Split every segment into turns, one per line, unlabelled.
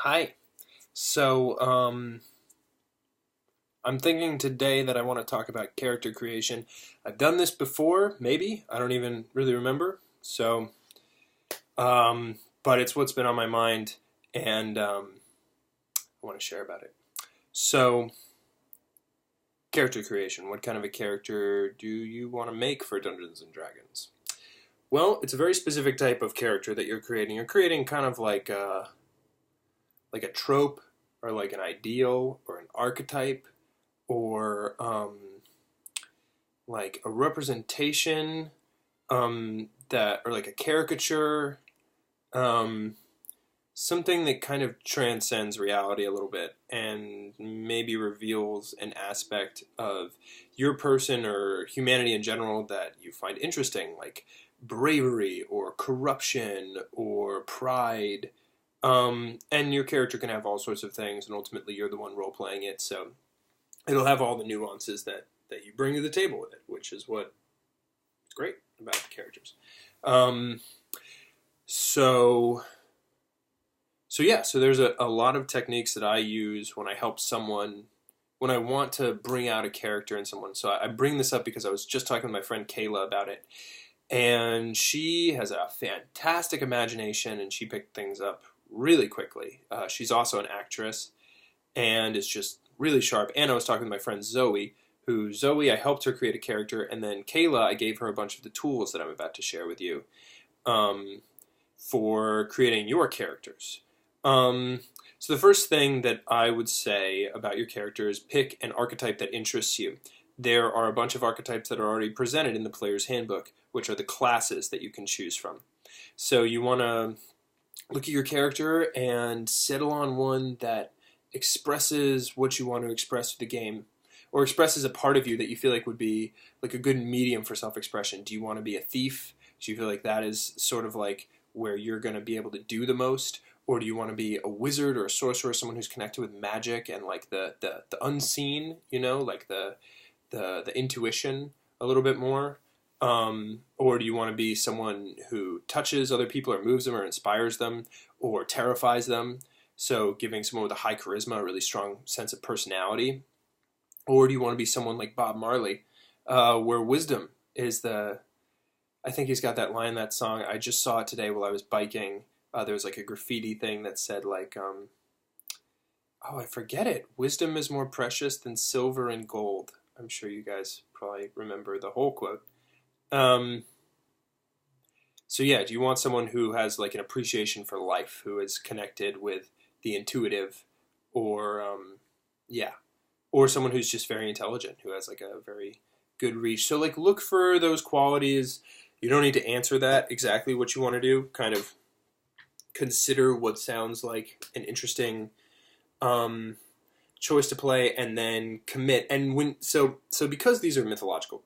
Hi. So, I'm thinking today that I want to talk about character creation. I've done this before, maybe. I don't even really remember. But it's what's been on my mind, and I want to share about it. So, character creation. What kind of a character do you want to make for Dungeons and Dragons? Well, it's a very specific type of character that you're creating. You're creating kind of like a trope or like an ideal or an archetype or like a representation that or like a caricature, um, something that kind of transcends reality a little bit and maybe reveals an aspect of your person or humanity in general that you find interesting, like bravery or corruption or pride. And your character can have all sorts of things, and ultimately you're the one role playing it, so it'll have all the nuances that you bring to the table with it, which is what is great about the characters. Um, so, so there's a lot of techniques that I use when I help someone, when I want to bring out a character in someone. So I bring this up because I was just talking with my friend Kayla about it, and she has a fantastic imagination, and she picked things up really quickly. She's also an actress, and is just really sharp. And I was talking to my friend Zoe, I helped her create a character, and then Kayla, I gave her a bunch of the tools that I'm about to share with you um, for creating your characters. Um, so the first thing that I would say about your character is pick an archetype that interests you. There are a bunch of archetypes that are already presented in the player's handbook, which are the classes that you can choose from. So you want to look at your character and settle on one that expresses what you want to express with the game, or expresses a part of you that you feel like would be like a good medium for self-expression. Do you want to be a thief? Do you feel like that is sort of like where you're going to be able to do the most? Or do you want to be a wizard or a sorcerer, someone who's connected with magic and like the unseen, like the intuition a little bit more? Or do you want to be someone who touches other people or moves them or inspires them or terrifies them? So giving someone with a high charisma, a really strong sense of personality. Or do you want to be someone like Bob Marley, where wisdom is I think he's got that line in that song. I just saw it today while I was biking. There was like a graffiti thing that said like, oh, I forget it. Wisdom is more precious than silver and gold. I'm sure you guys probably remember the whole quote. Um, so yeah, do you want someone who has like an appreciation for life, who is connected with the intuitive, or yeah, or someone who's just very intelligent, who has like a very good reach? So like look for those qualities. You don't need to answer that exactly what you want to do. Kind of consider what sounds like an interesting choice to play, and then commit. And so because these are mythological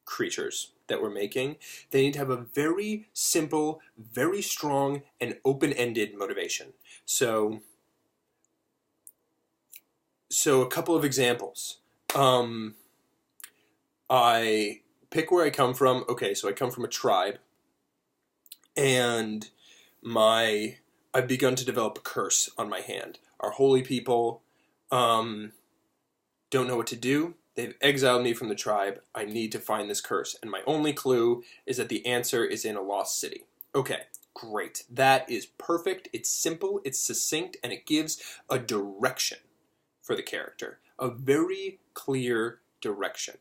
creatures that we're making, they need to have a very simple, very strong, and open-ended motivation. So a couple of examples. I pick where I come from. Okay, so I come from a tribe, and I've begun to develop a curse on my hand. Our holy people don't know what to do. They've exiled me from the tribe. I need to find this curse. And my only clue is that the answer is in a lost city. Okay, great. That is perfect. It's simple, it's succinct, and it gives a direction for the character. A very clear direction.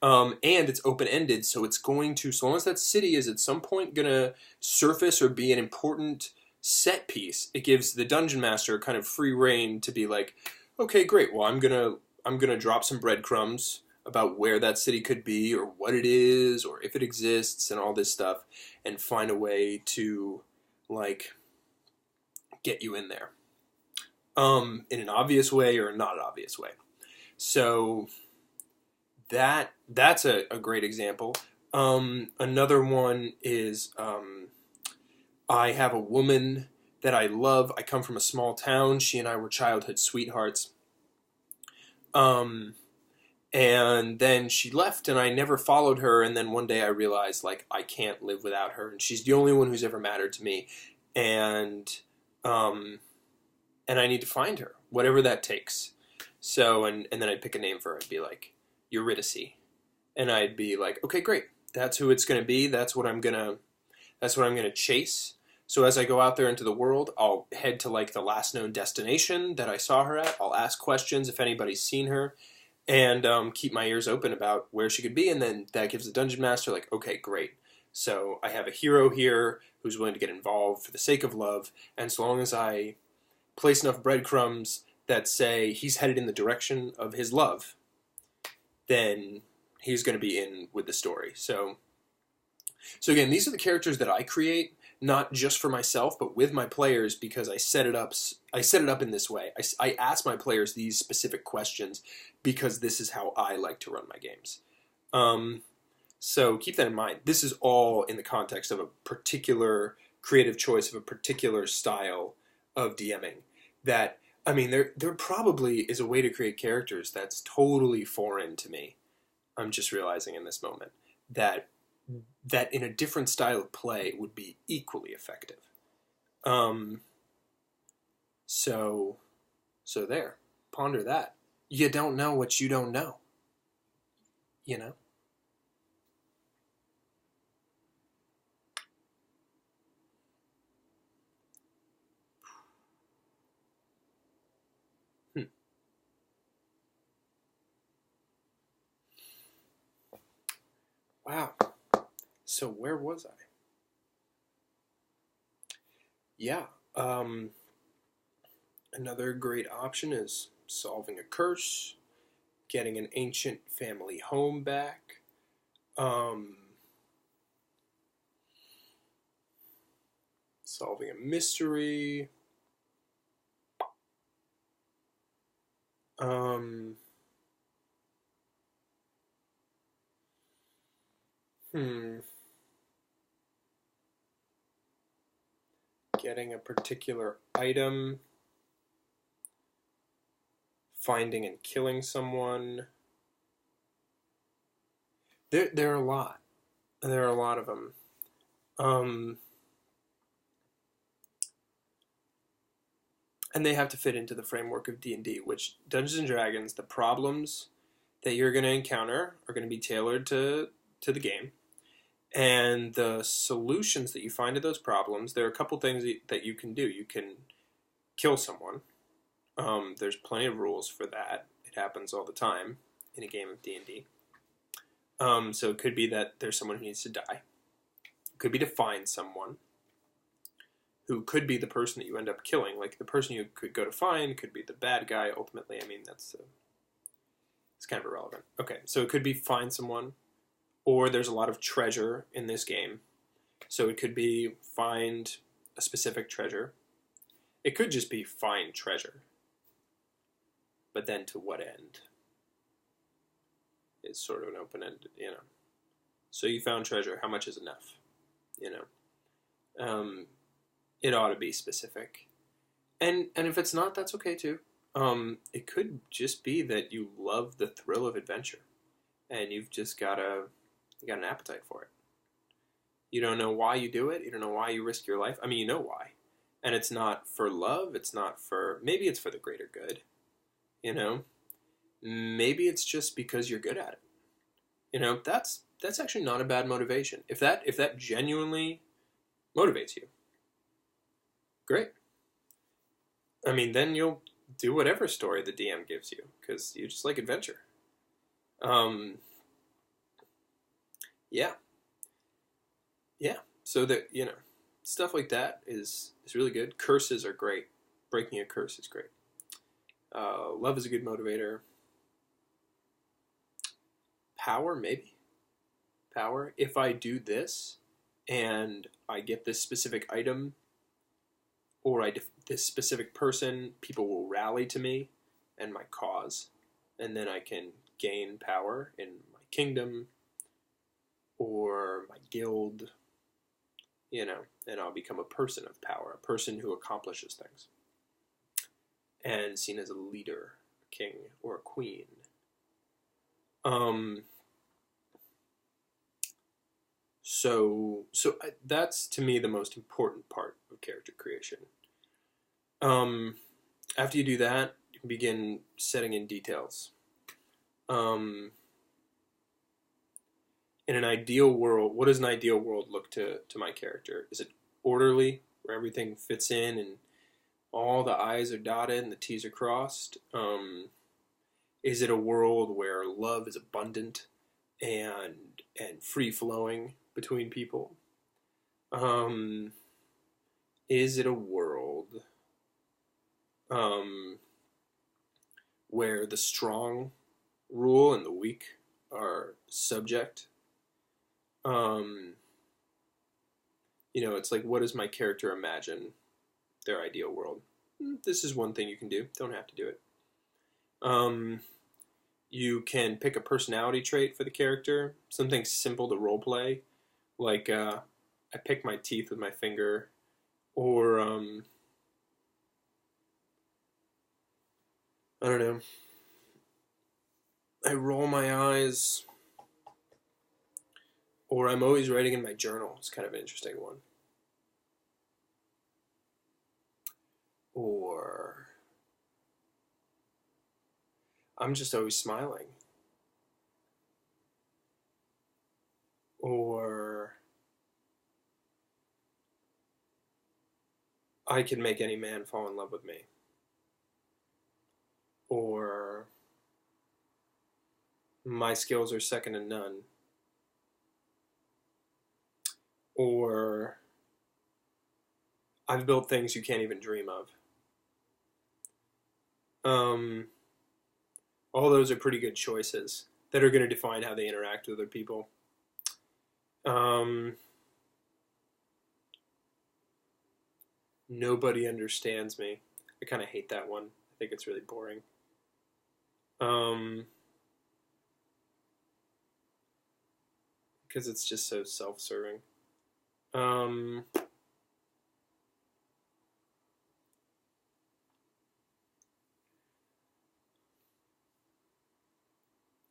And it's open-ended, so it's going to, so long as that city is at some point going to surface or be an important set piece, it gives the dungeon master kind of free reign to be like, okay, great, well, I'm gonna drop some breadcrumbs about where that city could be, or what it is, or if it exists, and all this stuff, and find a way to, like, get you in there. In an obvious way or not an obvious way. So that's a great example. Another one is I have a woman that I love. I come from a small town. She and I were childhood sweethearts. Um, and then she left, and I never followed her. And then one day I realized, like, I can't live without her, and she's the only one who's ever mattered to me. And um, and I need to find her, whatever that takes. So, and then I'd pick a name for her. I'd be like, Eurydice. And I'd be like, okay, great. That's who it's going to be. That's what I'm gonna chase. So as I go out there into the world, I'll head to like the last known destination that I saw her at. I'll ask questions if anybody's seen her, and keep my ears open about where she could be. And then that gives the dungeon master like, okay, great. So I have a hero here who's willing to get involved for the sake of love, and so long as I place enough breadcrumbs that say he's headed in the direction of his love, then he's going to be in with the story. So again, these are the characters that I create, not just for myself, but with my players, because I set it up. I set it up in this way. I ask my players these specific questions because this is how I like to run my games. So keep that in mind. This is all in the context of a particular creative choice of a particular style of DMing. That, I mean, there probably is a way to create characters that's totally foreign to me. I'm just realizing in this moment that in a different style of play would be equally effective. So there. Ponder that. You don't know what you don't know. You know? Hmm. Wow. So where was I? Yeah. Another great option is solving a curse, getting an ancient family home back, solving a mystery, um, hmm, getting a particular item, finding and killing someone. There are a lot. There are a lot of them. And they have to fit into the framework of D&D, which Dungeons and Dragons, the problems that you're going to encounter are going to be tailored to the game. And the solutions that you find to those problems, there are a couple things that you can do. You can kill someone. There's plenty of rules for that. It happens all the time in a game of D&D. So it could be that there's someone who needs to die. It could be to find someone who could be the person that you end up killing. Like the person you could go to find could be the bad guy ultimately. I mean, it's kind of irrelevant. Okay, so it could be find someone, or there's a lot of treasure in this game. So it could be find a specific treasure. It could just be find treasure. But then to what end? It's sort of an open-ended, you know. So you found treasure. How much is enough? You know. It ought to be specific. And if it's not, that's okay too. It could just be that you love the thrill of adventure, and you've just got an appetite for it. You don't know why you do it. You don't know why you risk your life. I mean, you know why. And it's not for love. It's not for, maybe it's for the greater good. You know? Maybe it's just because you're good at it. You know, that's actually not a bad motivation. If that genuinely motivates you, great. I mean, then you'll do whatever story the DM gives you because you just like adventure. Yeah, yeah. So that, you know, stuff like that is really good. Curses are great. Breaking a curse is great. Love is a good motivator. Power, maybe. Power. If I do this and I get this specific item, or this specific person, people will rally to me and my cause, and then I can gain power in my kingdom or my guild, you know, and I'll become a person of power, a person who accomplishes things, and seen as a leader, a king, or a queen. So that's to me the most important part of character creation. After you do that, you can begin setting in details. Um, in an ideal world, what does an ideal world look to my character? Is it orderly, where everything fits in and all the I's are dotted and the T's are crossed? Is it a world where love is abundant and free flowing between people? Um, is it a world um, where the strong rule and the weak are subject? Um, it's like, what does my character imagine their ideal world? This is one thing you can do. Don't have to do it. You can pick a personality trait for the character, something simple to role play, like I pick my teeth with my finger, or I don't know, I roll my eyes, or I'm always writing in my journal. It's kind of an interesting one. Or I'm just always smiling. Or I can make any man fall in love with me. Or my skills are second to none. Or I've built things you can't even dream of. All those are pretty good choices that are going to define how they interact with other people. Nobody understands me. I kind of hate that one. I think it's really boring. Because it's just so self-serving.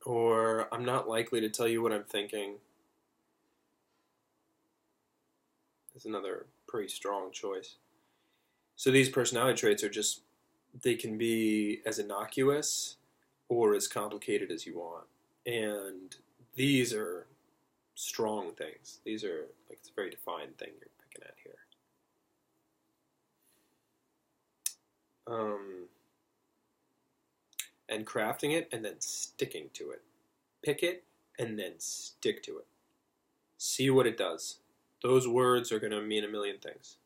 Or I'm not likely to tell you what I'm thinking. That's another pretty strong choice. So these personality traits are just, they can be as innocuous or as complicated as you want. And these are strong things. These are, like, it's a very defined thing you're picking at here. And crafting it and then sticking to it. Pick it and then stick to it. See what it does. Those words are going to mean a million things.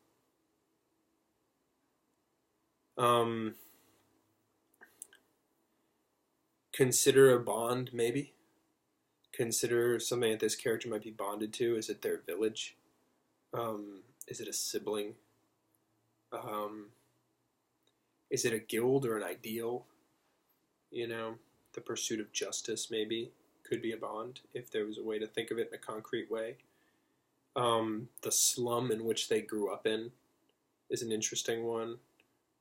Consider a bond, maybe. Consider something that this character might be bonded to. Is it their village? Is it a sibling? Is it a guild or an ideal? The pursuit of justice, maybe, could be a bond if there was a way to think of it in a concrete way. The slum in which they grew up in is an interesting one.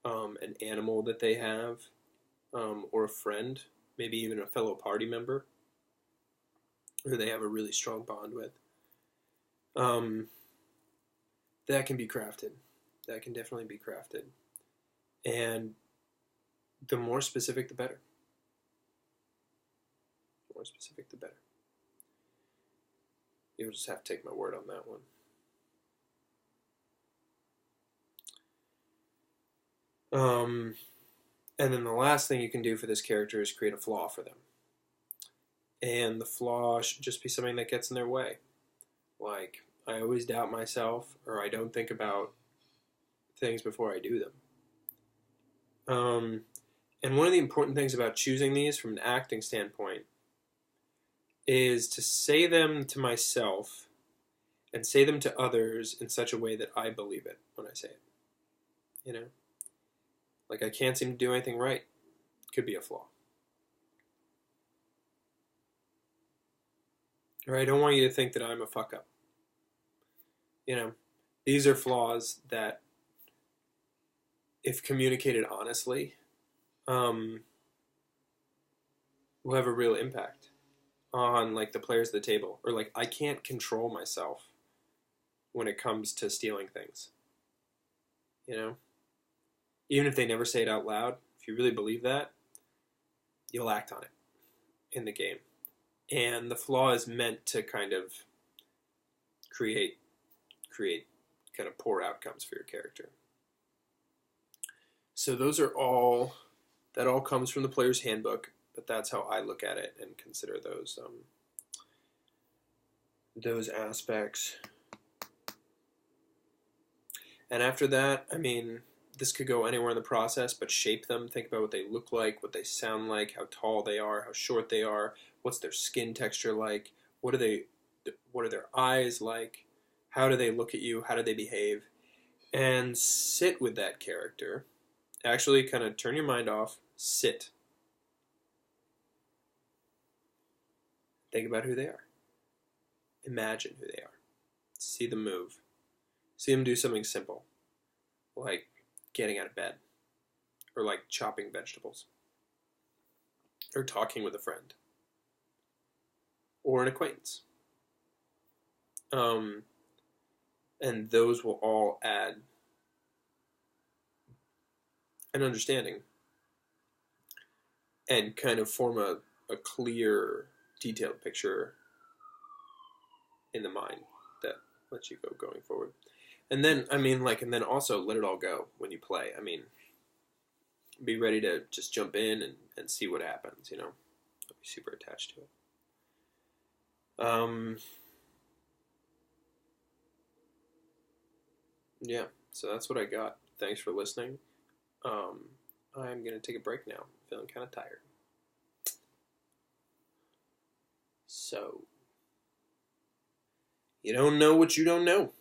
An animal that they have, or a friend, maybe even a fellow party member, who they have a really strong bond with. That can be crafted. That can definitely be crafted. And the more specific, the better. The more specific, the better. You'll just have to take my word on that one. And then the last thing you can do for this character is create a flaw for them. And the flaw should just be something that gets in their way. Like, I always doubt myself, or I don't think about things before I do them. And one of the important things about choosing these from an acting standpoint is to say them to myself and say them to others in such a way that I believe it when I say it. Like, I can't seem to do anything right. Could be a flaw. Or I don't want you to think that I'm a fuck up. These are flaws that, if communicated honestly, will have a real impact on, like, the players at the table. Or, like, I can't control myself when it comes to stealing things. even if they never say it out loud, if you really believe that, you'll act on it in the game. And the flaw is meant to kind of create kind of poor outcomes for your character. So that all comes from the player's handbook, but that's how I look at it and consider those aspects. And after that, I mean, this could go anywhere in the process, but shape them. Think about what they look like, what they sound like, how tall they are, how short they are, what's their skin texture like, what are their eyes like, how do they look at you, how do they behave, and sit with that character. Actually, kind of turn your mind off, sit. Think about who they are. Imagine who they are. See them move. See them do something simple, like getting out of bed, or like chopping vegetables, or talking with a friend, or an acquaintance. And those will all add an understanding and kind of form a clear, detailed picture in the mind that lets you go going forward. And then, I mean, like, and then also let it all go when you play. I mean, be ready to just jump in and see what happens, you know? Don't be super attached to it. Yeah, so that's what I got. Thanks for listening. I'm going to take a break now. I'm feeling kind of tired. So, you don't know what you don't know.